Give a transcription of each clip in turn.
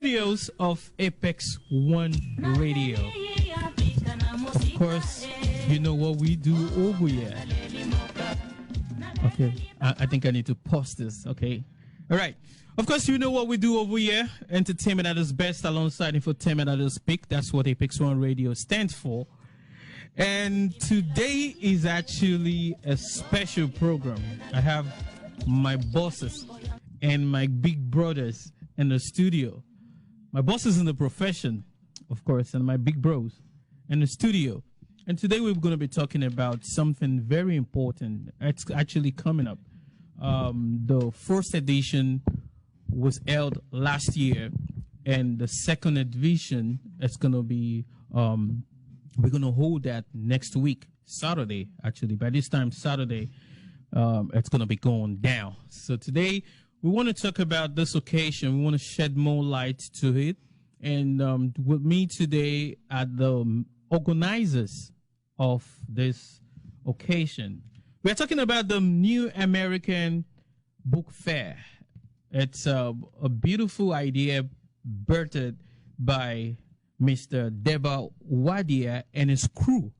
Studios of Apex1Radio. Of course, you know what we do over here. Okay, I think I need to pause this. Okay, all right. Of course, you know what we do over here. Entertainment at its best alongside infotainment at its peak. That's what Apex1Radio stands for. And today is actually a special program. I have my bosses and my big brothers in the studio. My bosses in the profession, of course, and my big bros in the studio. And today we're going to be talking about something very important. It's actually coming up. The first edition was held last year, and the second edition is going to be, we're going to hold that next week, Saturday, actually. By this time, Saturday, it's going to be going down. So today, we want to talk about this occasion. We want to shed more light to it. And with me today are the organizers of this occasion. We're talking about the New American Book Fair. It's a beautiful idea birthed by Mr. Deba Uwadiae and his crew.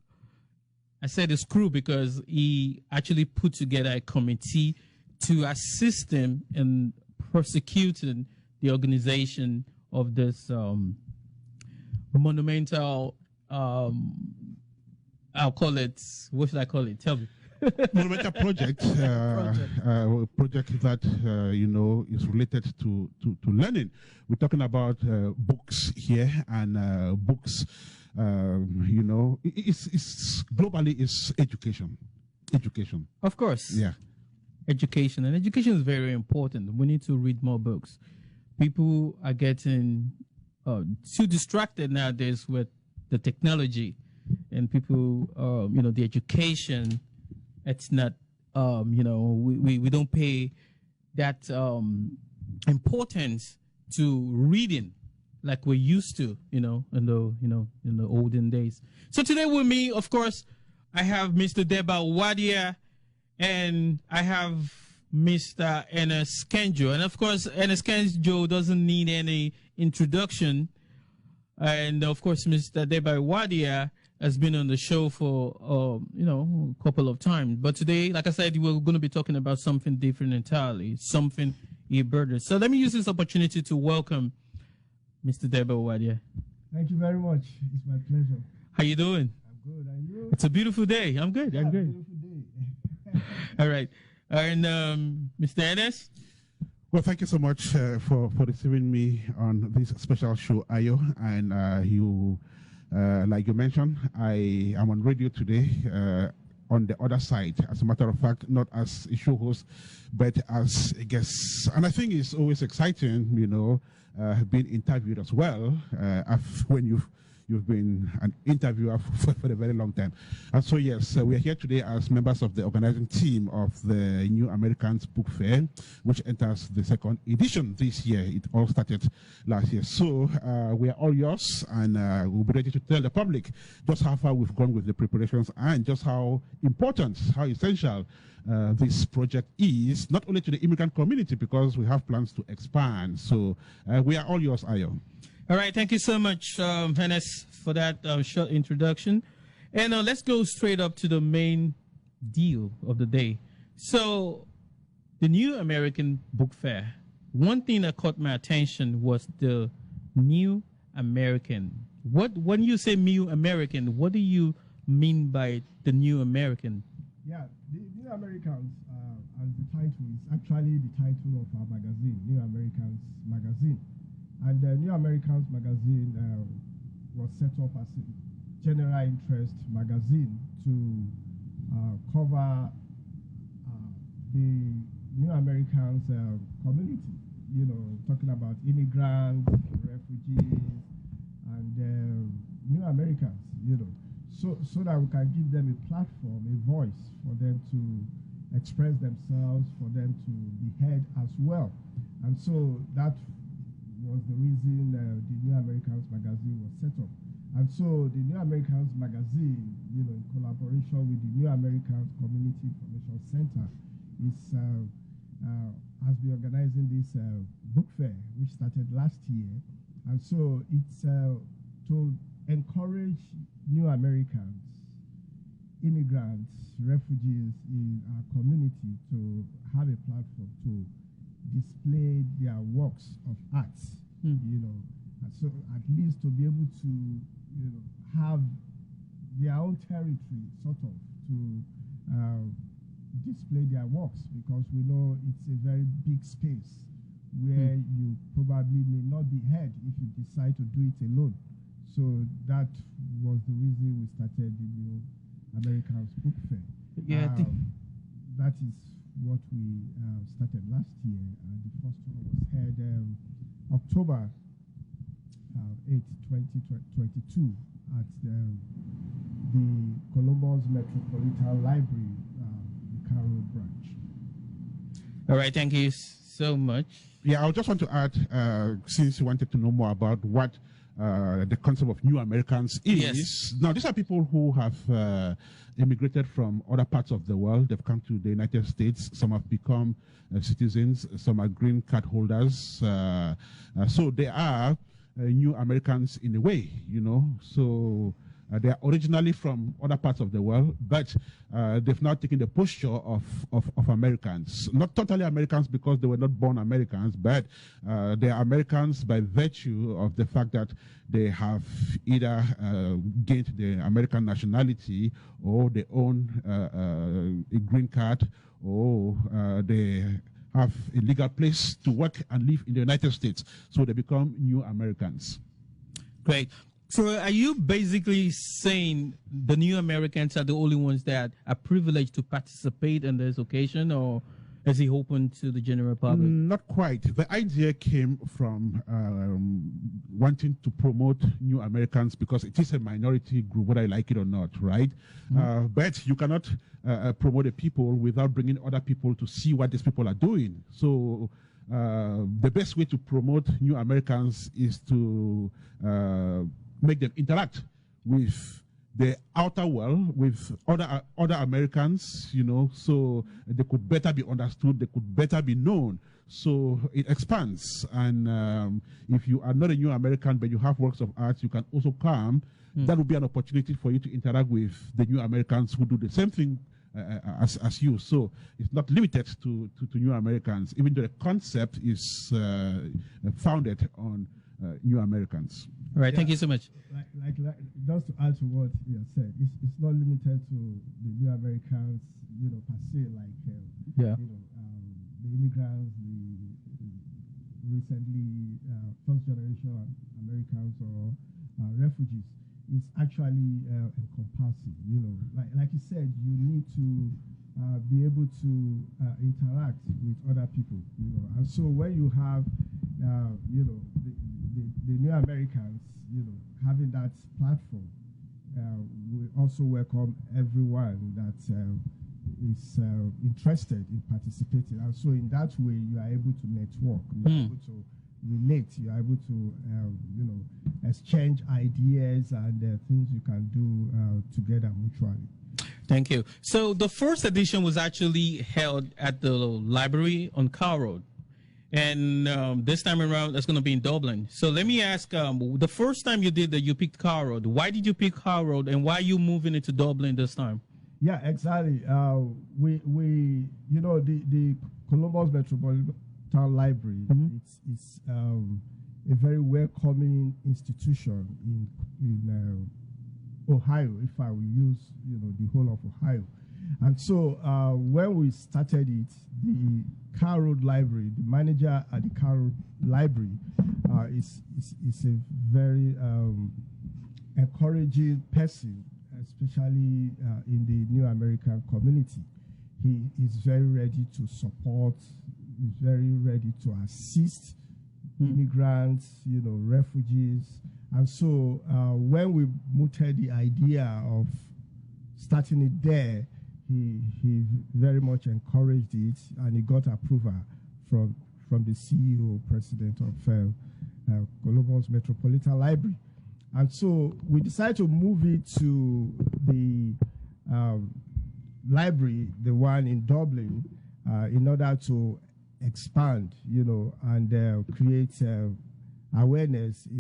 I said his crew because he actually put together a committee to assist him in prosecuting the organization of this monumental, I'll call it, what should I call it? Tell me. Monumental project, project that, you know, is related to learning. We're talking about books here, and books, you know, it's globally it's education. Education. Of course. Yeah. Education, and education is very important. We need to read more books. People are getting too distracted nowadays with the technology, and people, you know, the education. It's not, you know, we don't pay that importance to reading like we used to, in the olden days. So today with me, of course, I have Mr. Deba Uwadiae. And I have Mr. Ernest Kanjo. And of course, Ernest Kanjo doesn't need any introduction. And of course, Mr. Deba Uwadiae has been on the show for, you know, a couple of times. But today, like I said, we're going to be talking about something different entirely, something e-burden. So let me use this opportunity to welcome Mr. Deba Uwadiae. Thank you very much. It's my pleasure. How you doing? I'm good. And you? It's a beautiful day. I'm good. Yeah, I'm good. Beautiful day. All right. And Mr. Ernest? Well, thank you so much for receiving me on this special show, Ayo. And you, like you mentioned, I am on radio today on the other side. As a matter of fact, not as a show host, but as a guest. And I think it's always exciting, you know, being interviewed as well when you've been an interviewer for a very long time. And so, yes, we are here today as members of the organizing team of the New Americans Book Fair, which enters the second edition this year. It all started last year. So we are all yours, and we'll be ready to tell the public just how far we've gone with the preparations and just how important, how essential this project is, not only to the immigrant community, because we have plans to expand. So we are all yours, Ayo. All right, thank you so much, Ernest, for that short introduction. And let's go straight up to the main deal of the day. So, the New American Book Fair. One thing that caught my attention was the New American. When you say New American, what do you mean by the New American? Yeah, the New Americans, as the title is actually the title of our magazine, New Americans Magazine. And the New Americans magazine was set up as a general interest magazine to cover the New Americans community, you know, talking about immigrants, refugees, and New Americans, you know, so that we can give them a platform, a voice for them to express themselves, for them to be heard as well. And so that was the reason the New Americans magazine was set up. And so the New Americans magazine, you know, in collaboration with the New Americans Community Information Center, has been organizing this book fair, which started last year. And so it's to encourage new Americans, immigrants, refugees in our community to have a platform to display their works of art, you know, and so at least to be able to, you know, have their own territory, sort of, to display their works, because we know it's a very big space where you probably may not be heard if you decide to do it alone. So that was the reason we started the New Americans Book Fair. Yeah, I think that is what we started last year. The first one was held October 8, 2022 at the Columbus Metropolitan Library, the Carroll branch. all right. Thank you so much. Yeah, I just want to add, since you wanted to know more about what the concept of New Americans is. Yes. Now, these are people who have immigrated from other parts of the world. They've come to the United States. Some have become citizens. Some are green card holders. So they are New Americans in a way, you know. So they are originally from other parts of the world, but they've now taken the posture of Americans. Not totally Americans because they were not born Americans, but they are Americans by virtue of the fact that they have either gained the American nationality, or they own a green card, or they have a legal place to work and live in the United States. So they become New Americans. Great. So are you basically saying the New Americans are the only ones that are privileged to participate in this occasion, or is it open to the general public? Not quite. The idea came from wanting to promote New Americans because it is a minority group, whether I like it or not, right? But you cannot promote a people without bringing other people to see what these people are doing. So the best way to promote New Americans is to make them interact with the outer world, with other Americans, you know, so they could better be understood, they could better be known. So it expands. And if you are not a New American, but you have works of art, you can also come. That would be an opportunity for you to interact with the New Americans who do the same thing as you. So it's not limited to New Americans, even though the concept is founded on New Americans. All right, thank you so much. Like just to add to what you have said, it's not limited to the New Americans, you know, per se, like you know, the immigrants, the recently first generation Americans or refugees. It's actually encompassing, you know. Like you said, you need to be able to interact with other people, you know. And so when you have, you know, the New Americans, you know, having that platform, we also welcome everyone that is interested in participating. And so in that way, you are able to network, you are able to relate, you are able to, you know, exchange ideas and things you can do together mutually. Thank you. So the first edition was actually held at the library on Carr Road. And this time around, that's going to be in Dublin. So let me ask, the first time you did that, you picked Carr Road. Why did you pick Carr Road, and why are you moving it to Dublin this time? Yeah, exactly. We you know, the Columbus Metropolitan Library, it's a very welcoming institution in Ohio, if I will use, you know, the whole of Ohio. And so when we started it, the Carr Road Library, the manager at the Carr Road Library is a very encouraging person, especially in the New American community. He is very ready to support, is very ready to assist immigrants, you know, refugees. And so when we mooted the idea of starting it there, he very much encouraged it, and he got approval from the CEO, president of Columbus Metropolitan Library. And so we decided to move it to the library, the one in Dublin, in order to expand, you know, and create awareness